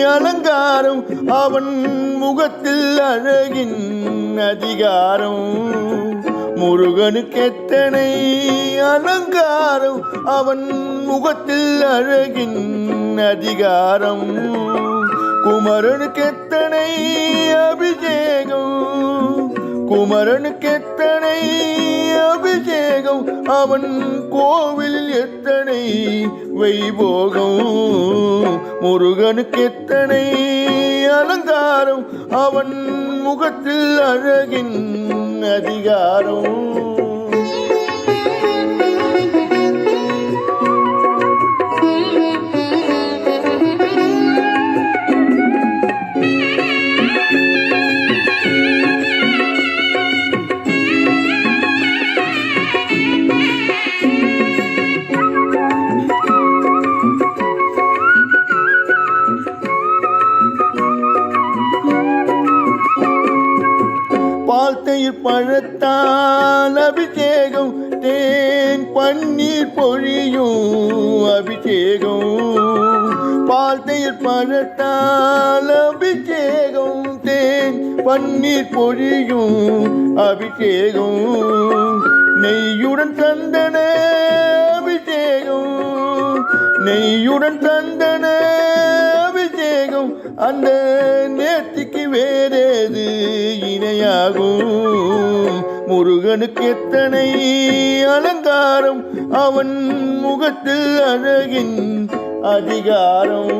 அலங்காரம் அவன் முகத்தில் அழகின் அதிகாரம் முருகனுக்கெத்தனை அலங்காரம் அவன் முகத்தில் அழகின் அதிகாரம் குமரனுக்கெத்தனை அபிஷேகம் குமரனுக்கெத்தனை அபிஷேகம் அவன் கோவிலில் எத்தனை வைபோகம் முருகனுக்கெத்தனை அலங்காரம் அவன் முகத்தில் அழகின் அதிகாரம் பால்தயிர் பழத்தால் அபிஷேகம் தேன் பன்னீர் பொழியும் அபிஷேகம் பால்தயிர் பழத்தால் அபிஷேகம் தேன் பன்னீர் பொழியும் அபிஷேகம் நெய்யுடன் சந்தன அபிஷேகம் நெய்யுடன் சந்தன அபிஷேகம் அந்த நேர்த்திக்கு வேறேது இணையாகும் முருகனுக்கு எத்தனை அலங்காரம் அவன் முகத்தில் அழகின் அதிகாரம்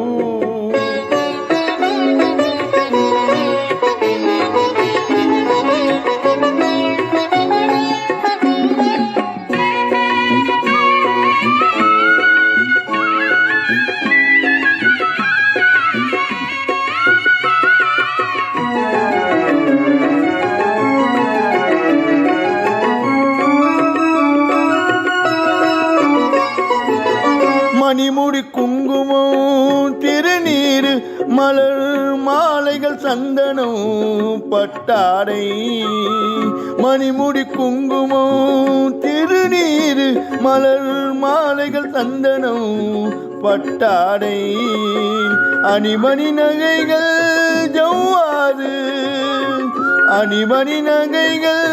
மணிமுடி குங்குமம் திருநீர் மலர் மாலைகள் சந்தனம் பட்டாடை மணிமுடி குங்குமம் திருநீர் மலர் மாலைகள் சந்தனம் பட்டாடை அணிமணி நகைகள் ஜவ்வாது அணிமணி நகைகள்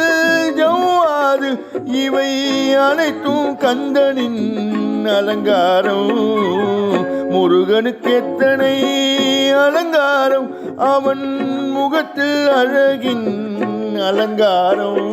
ஜவ்வாது இவை அனைத்தும் கந்தனின் அலங்காரம் முருகனுக்கு எத்தனை அலங்காரம் அவன் முகத்தில் அழகின் அலங்காரம்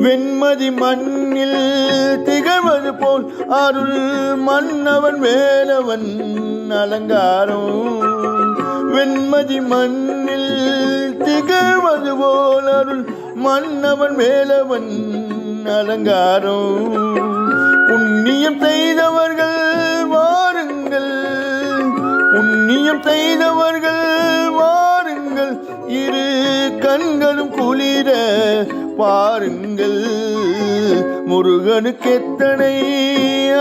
வெண்மதி மண்ணில் திகழ்வது போல் அருள் மன்னவன் வேலவன் அலங்காரம் வெண்மதி மண்ணில் திகழ்வது போல் அருள் மன்னவன் வேலவன் அலங்காரம் புண்ணியம் செய்தவர்கள் வாருங்கள் புண்ணியம் செய்தவர்கள் வாருங்கள் இரு கண்களும் குளிர பாருங்கள் முருகனுக்கு எத்தனை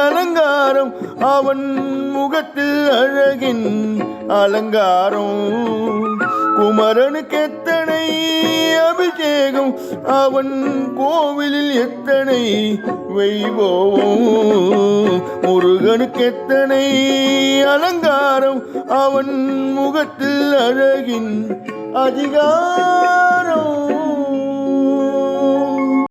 அலங்காரம் அவன் முகத்தில் அழகின் அலங்காரம் குமரனுக்கு எத்தனை அபிஷேகம் அவன் கோவிலில் எத்தனை வைபோகம் முருகனுக்கு எத்தனை அலங்காரம் அவன் முகத்தில் அழகின் அதிகாரம்